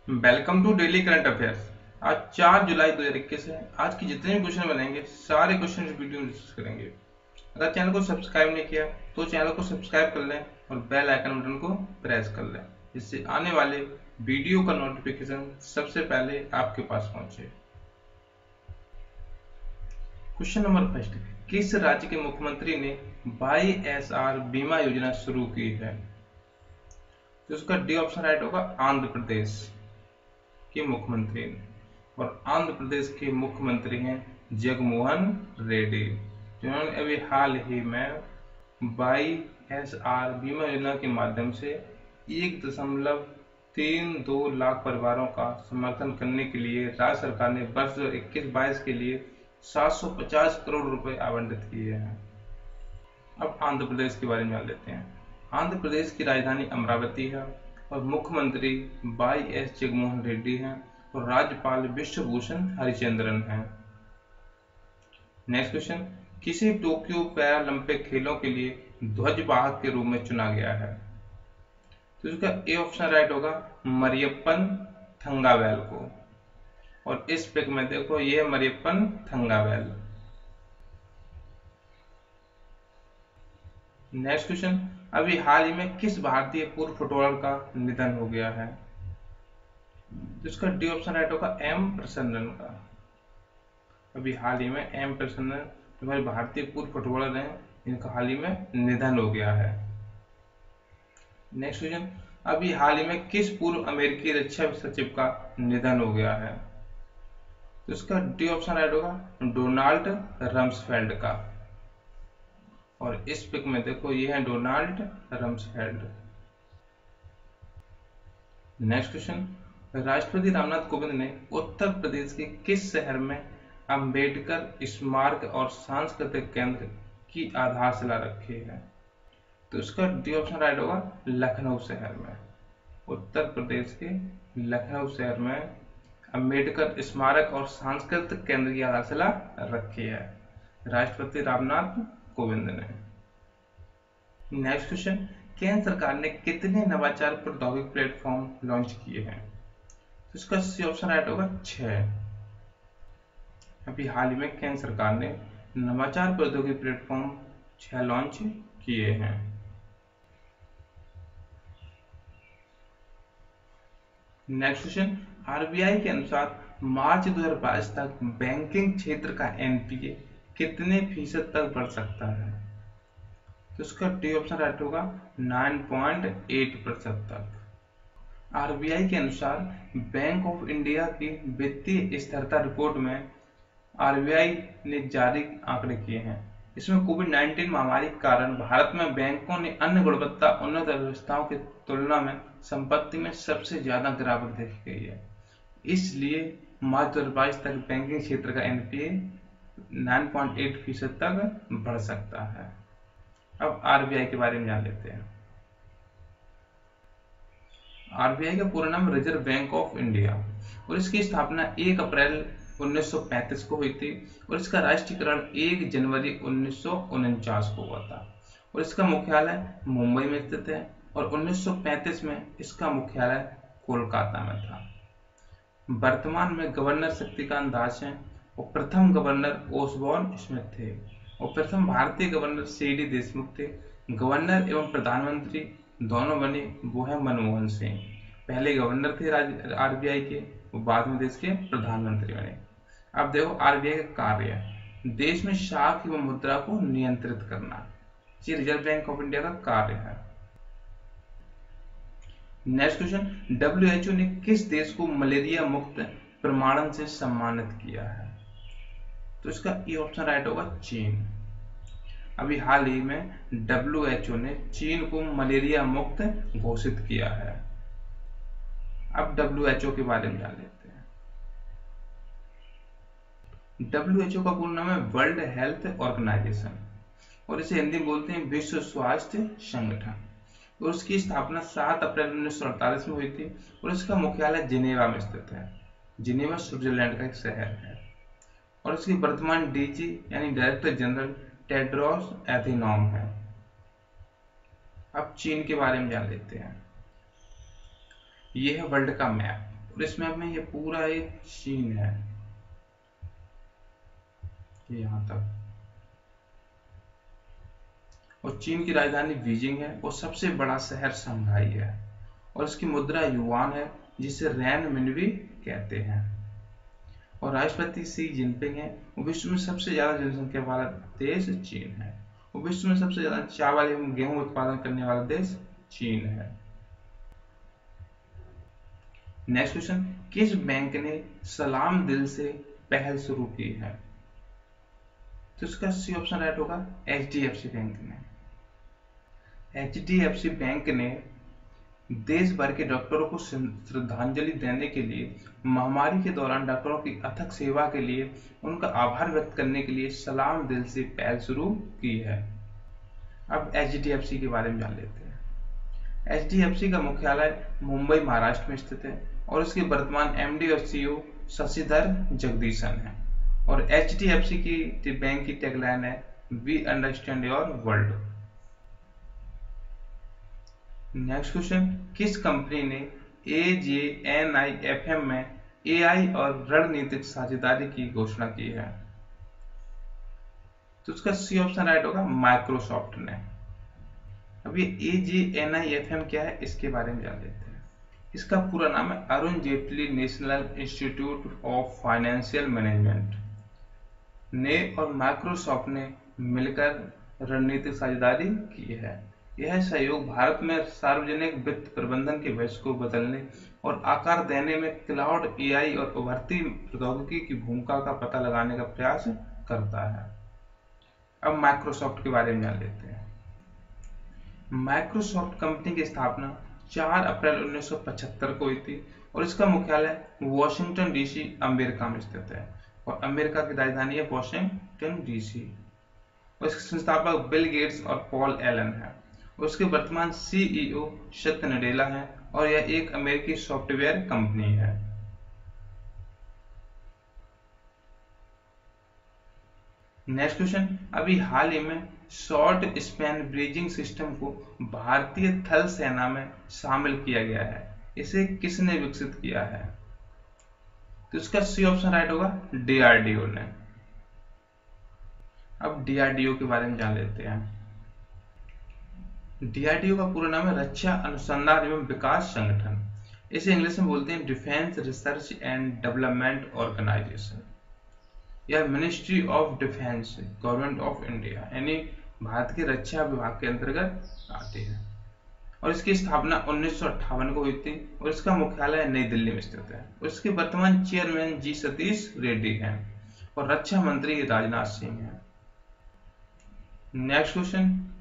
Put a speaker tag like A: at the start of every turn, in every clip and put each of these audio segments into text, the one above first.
A: Welcome to daily current affairs. आज 4 जुलाई 2021 है। आज की जितने भी क्वेश्चन बनेंगे सारे क्वेश्चन इस वीडियो में डिस्कस करेंगे। अगर चैनल को सब्सक्राइब नहीं किया तो चैनल को सब्सक्राइब कर लें और बेल आइकन बटन को प्रेस कर लें, जिससे आने वाले वीडियो का नोटिफिकेशन सबसे पहले आपके पास पहुंचे। क्वेश्चन नंबर फर्स्ट, किस राज्य के मुख्यमंत्री ने YSR बीमा योजना शुरू की है? तो उसका डी ऑप्शन राइट होगा आंध्र प्रदेश के मुख्यमंत्री, और आंध्र प्रदेश के मुख्यमंत्री हैं जगनमोहन रेड्डी, जिन्होंने अभी हाल ही में YSR बीमा योजना के माध्यम से 1.32 लाख परिवारों का समर्थन करने के लिए राज्य सरकार ने वर्ष 2021-22 के लिए 750 करोड़ रुपए आवंटित किए हैं। अब आंध्र प्रदेश के बारे में जान लेते हैं। आंध्र प्रदेश की राजधानी अमरावती है और मुख्यमंत्री YS जगनमोहन रेड्डी हैं और राज्यपाल विश्वभूषण हरिचंद्रन हैं। नेक्स्ट क्वेश्चन, किसे टोक्यो पैरालंपिक खेलों के लिए ध्वजवाहक के रूप में चुना गया है? तो इसका ए ऑप्शन राइट होगा मरियप्पन थंगावेल को, और इस पिक में देखो ये है मरियप्पन थंगावेल। नेक्स्ट क्वेश्चन, अभी हाल ही में किस भारतीय पूर्व फुटबॉलर का निधन हो गया है? इसका डी ऑप्शन राइट होगा एम प्रसन्नन का। अभी हाल ही में एम प्रसन्नन जो हमारे भारतीय पूर्व फुटबॉलर हैं, इनका हाल ही में निधन हो गया है। नेक्स्ट क्वेश्चन, अभी हाल ही में किस पूर्व अमेरिकी रक्षा सचिव का निधन हो गया है? तो इसका डी ऑप्शन राइट होगा डोनाल्ड रम्सफेल्ड का, और इस पिक में देखो ये है डोनाल्ड रम्सफेल्ड। नेक्स्ट क्वेश्चन, राष्ट्रपति रामनाथ कोविंद ने उत्तर प्रदेश के किस शहर में अंबेडकर स्मारक और सांस्कृतिक केंद्र की आधारशिला रखी है? तो इसका डी ऑप्शन राइट होगा लखनऊ शहर में। उत्तर प्रदेश के लखनऊ शहर में अंबेडकर स्मारक और सांस्कृतिक केंद्र की आधारशिला रखी है राष्ट्रपति रामनाथ कोविंद ने। नेक्स्ट क्वेश्चन, केंद्र सरकार ने कितने नवाचार प्रौद्योगिकी प्लेटफॉर्म लॉन्च किए हैं? तो इसका सी ऑप्शन राइट होगा 6। अभी हाल ही में केंद्र सरकार ने नवाचार प्रौद्योगिकी प्लेटफॉर्म 6 लॉन्च किए हैं। नेक्स्ट क्वेश्चन, आरबीआई के अनुसार मार्च 2022 तक बैंकिंग क्षेत्र का एनपीए कितने फीसद तक बढ़ सकता है? तो इसका डी ऑप्शन राइट होगा 9.8% तक। आरबीआई के अनुसार बैंक ऑफ इंडिया की वित्तीय स्थिरता रिपोर्ट में आरबीआई ने जारी आंकड़े किए हैं। इसमें कोविड-19 महामारी के कारण भारत में बैंकों ने अन्य गुणवत्ता उन्नत अर्थव्यवस्थाओं की तुलना में संपत्ति में सबसे ज्यादा गिरावट देखी गई है। इसलिए मार्च 2022 तक बैंकिंग क्षेत्र का एनपीए 9.8% तक बढ़ सकता है। अब आरबीआई के बारे में जान लेते हैं। आरबीआई का पूरा नाम रिजर्व बैंक ऑफ इंडिया, और इसकी स्थापना 1 अप्रैल 1935 को हुई थी, और इसका राष्ट्रीयकरण 1 जनवरी 1949 को हुआ था, और इसका मुख्यालय मुंबई में स्थित है, और 1935 में इसका मुख्यालय कोलकाता में था। वर्तमान में गवर्नर शक्तिकांत दास हैं, और प्रथम गवर्नर ओसबॉर्न स्मिथ थे, और प्रथम भारतीय गवर्नर सीडी देशमुख थे। गवर्नर एवं प्रधानमंत्री दोनों बने वो है मनमोहन सिंह। पहले गवर्नर थे आरबीआई के, वो बाद में देश के प्रधानमंत्री बने। अब देखो आरबीआई का कार्य, देश में शाख एवं मुद्रा को नियंत्रित करना, ये रिजर्व बैंक ऑफ इंडिया का कार्य है। नेक्स्ट क्वेश्चन, WHO ने किस देश को मलेरिया मुक्त प्रमाणन से सम्मानित किया है? तो इसका ए ऑप्शन राइट होगा चीन। अभी हाल ही में WHO ने चीन को मलेरिया मुक्त घोषित किया है। अब WHO के बारे में जान लेते हैं। WHO का पूर्ण नाम है वर्ल्ड हेल्थ ऑर्गेनाइजेशन, और इसे हिंदी में बोलते हैं विश्व स्वास्थ्य संगठन, और उसकी स्थापना 7 अप्रैल 1948 में हुई थी, और इसका मुख्यालय जिनेवा में स्थित है। जिनेवा स्विट्जरलैंड का एक शहर है, और इसकी वर्तमान डीजी यानी डायरेक्टर जनरल टेड्रोस एथेनॉम है। अब चीन के बारे में जान लेते हैं। ये है वर्ल्ड का मैप, और इस मैप में ये पूरा एक चीन है, ये यहाँ तक, और चीन की राजधानी बीजिंग है और सबसे बड़ा शहर शंघाई है, और इसकी मुद्रा युआन है जिसे रैन मिनवी कहते हैं, और राष्ट्रपति शी जिनपिंग है। विश्व में सबसे ज्यादा जनसंख्या वाला देश चीन है, और विश्व में सबसे ज्यादा चावल एवं गेहूं उत्पादन करने वाला देश चीन है। नेक्स्ट क्वेश्चन, किस बैंक ने सलाम दिल से पहल शुरू की है? तो इसका सी ऑप्शन राइट होगा, HDFC बैंक ने। HDFC बैंक ने देश भर के डॉक्टरों को श्रद्धांजलि देने के लिए, महामारी के दौरान डॉक्टरों की अथक सेवा के लिए, उनका आभार व्यक्त करने के लिए सलाम दिल से पहल शुरू की है। अब HDFC के बारे में जान लेते हैं। HDFC का मुख्यालय मुंबई महाराष्ट्र में स्थित है, और इसके वर्तमान MD और CEO शशिधर जगदीशन है, और HDFC की बैंक की टैगलाइन है, we understand your world. Next question, किस कंपनी ने AJNIFM में AI और रणनीतिक साझेदारी की घोषणा की है? तो उसका सी ऑप्शन राइट होगा, माइक्रोसॉफ्ट ने। अब ये AJNIFM क्या है, इसके बारे में जान लेते हैं। इसका पूरा नाम है Arun Jaitley national institute of financial management ने और माइक्रोसॉफ्ट ने मिलकर रणनीतिक साझेदारी की है। यह सहयोग भारत में सार्वजनिक वित्त प्रबंधन के भविष्य को बदलने और आकार देने में क्लाउड, AI और उभरती प्रौद्योगिकी की भूमिका का पता लगाने का प्रयास करता है। अब माइक्रोसॉफ्ट के बारे में जान लेते हैं। माइक्रोसॉफ्ट कंपनी की स्थापना 4 अप्रैल 1975 को हुई थी, और इसका मुख्यालय वॉशिंगटन DC अमेरिका में स्थित है, और अमेरिका की राजधानी है वॉशिंगटन DC, और इसके संस्थापक बिल गेट्स और पॉल एलन है, और उसके वर्तमान CEO सत्य नडेला है, और यह एक अमेरिकी सॉफ्टवेयर कंपनी है। नेक्स्ट क्वेश्चन, अभी हाल ही में शॉर्ट स्पैन ब्रीजिंग सिस्टम को भारतीय थल सेना में शामिल किया गया है, इसे किसने विकसित किया है? तो इसका सी ऑप्शन राइट होगा, DRDO ने। अब DRDO के बारे में जान लेते हैं। DRDO का पूरा नाम है रक्षा अनुसंधान एवं विकास संगठन, इसे इंग्लिश में बोलते हैं defence research and development organisation. यह ministry of defence, government of India, यानी भारत के रक्षा विभाग के अंतर्गत आती है, और इसकी स्थापना 1958 को हुई थी, और इसका मुख्यालय नई दिल्ली में स्थित है, और इसके वर्तमान चेयरमैन G सतीश रेड्डी हैं, और रक्षा मंत्री राजनाथ सिंह हैं। नेक्स्ट क्वेश्चन,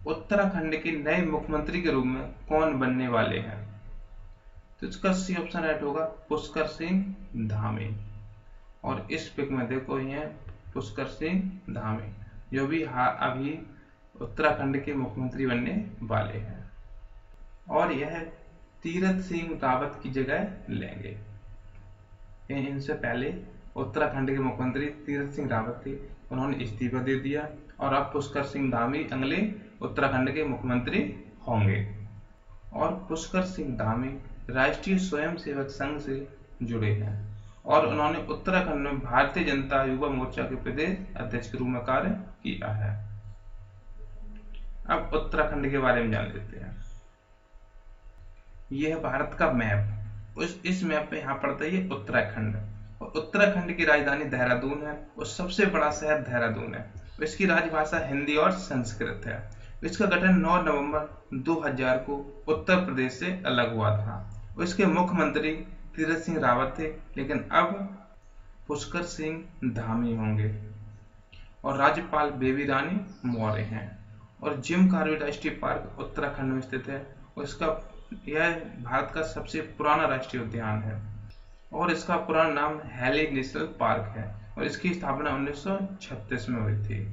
A: उत्तराखंड के नए मुख्यमंत्री के रूप में कौन बनने वाले हैं? तो इसका सी ऑप्शन राइट होगा, पुष्कर सिंह धामी, और इस पिक में देखो ये पुष्कर सिंह धामी जो भी अभी उत्तराखंड के मुख्यमंत्री बनने वाले हैं, और यह तीरथ सिंह रावत की जगह लेंगे। इनसे पहले उत्तराखंड के मुख्यमंत्री तीरथ सिंह रावत थे, उन्होंने इस्तीफा दे दिया, और अब पुष्कर सिंह धामी अगले उत्तराखंड के मुख्यमंत्री होंगे। और पुष्कर सिंह धामी राष्ट्रीय स्वयंसेवक संघ से जुड़े हैं, और उन्होंने उत्तराखंड में भारतीय जनता युवा मोर्चा के प्रदेश अध्यक्ष के रूप में कार्य किया है। अब उत्तराखंड के बारे में जान लेते हैं। यह है भारत का मैप, इस मैप पे यहाँ पड़ता है उत्तराखंड, और उत्तराखंड की राजधानी देहरादून है, और सबसे बड़ा शहर देहरादून है। इसकी राजभाषा हिंदी और संस्कृत है। इसका गठन 9 नवंबर 2000 को उत्तर प्रदेश से अलग हुआ था। इसके मुख्यमंत्री तीरथ सिंह रावत थे, लेकिन अब पुष्कर सिंह धामी होंगे, और राज्यपाल बेबी रानी मौर्य हैं। और जिम कार्बेट राष्ट्रीय पार्क उत्तराखंड में स्थित है, और यह भारत का सबसे पुराना राष्ट्रीय उद्यान है, और इसका पुराना नाम हैली नेशनल पार्क है, और इसकी स्थापना 1936 में हुई थी।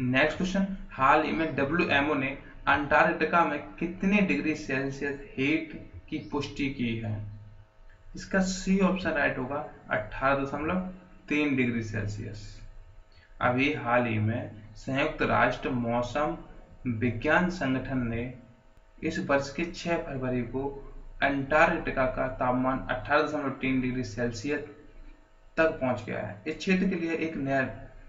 A: नेक्स्ट क्वेश्चन, हाल ही में WMO ने अंटार्कटिका में कितने डिग्री सेल्सियस हीट की पुष्टि की है? इसका सी ऑप्शन राइट होगा, 18.3 डिग्री सेल्सियस। अभी हाल ही में संयुक्त राष्ट्र मौसम विज्ञान संगठन ने इस वर्ष के 6 फरवरी को अंटार्कटिका का तापमान 18.3 डिग्री सेल्सियस तक पहुंच गया है। इस क्षेत्र के लिए एक नया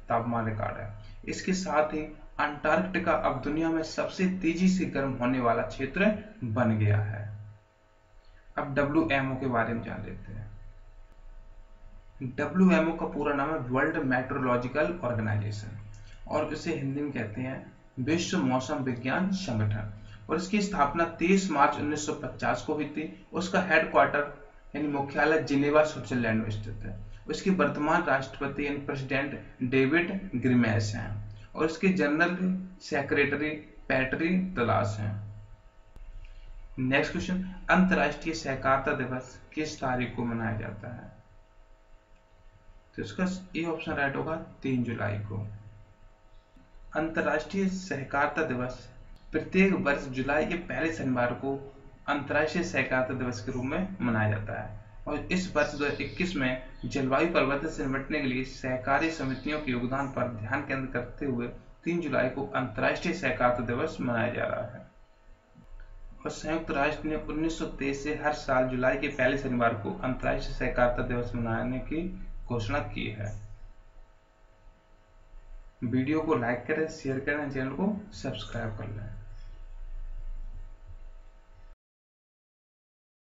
A: तापमान रिकॉर्ड है। इसके साथ ही अंटार्कटिका अब दुनिया में सबसे तेजी से गर्म होने वाला क्षेत्र बन गया है। अब WMO के बारे में जान लेते हैं। WMO का पूरा नाम है वर्ल्ड मेट्रोलॉजिकल ऑर्गेनाइजेशन और इसे हिंदी में कहते हैं विश्व मौसम विज्ञान संगठन, और इसकी स्थापना 23 मार्च 1950 को हुई थी। उसका हेडक्वार्टर यानी मुख्यालय जिनेवा स्विट्जरलैंड में स्थित है। उसके वर्तमान राष्ट्रपति यानी प्रेसिडेंट डेविड ग्रिमेस हैं और इसके जनरल सेक्रेटरी पैट्री तलाश हैं। नेक्स्ट क्वेश्चन, अंतर्राष्ट्रीय सहकारिता दिवस किस तारीख को मनाया जाता है? तो इसका ए ऑप्शन राइट होगा 3 जुलाई को। अंतर्राष्ट्रीय सहकारिता दिवस प्रत्येक वर्ष जुलाई के पहले शनिवार को अंतर्राष्ट्रीय सहकारिता दिवस के रूप में मनाया जाता है और इस वर्ष 2021 में जलवायु परिवर्तन से निपटने के लिए सहकारी समितियों के योगदान पर ध्यान केंद्रित करते हुए 3 जुलाई को अंतर्राष्ट्रीय सहकारिता दिवस मनाया जा रहा है। और संयुक्त राष्ट्र ने 1923 से हर साल जुलाई के पहले शनिवार को अंतर्राष्ट्रीय सहकारिता दिवस मनाने की घोषणा की है। वीडियो को लाइक करें, शेयर करें, चैनल को सब्सक्राइब कर लें।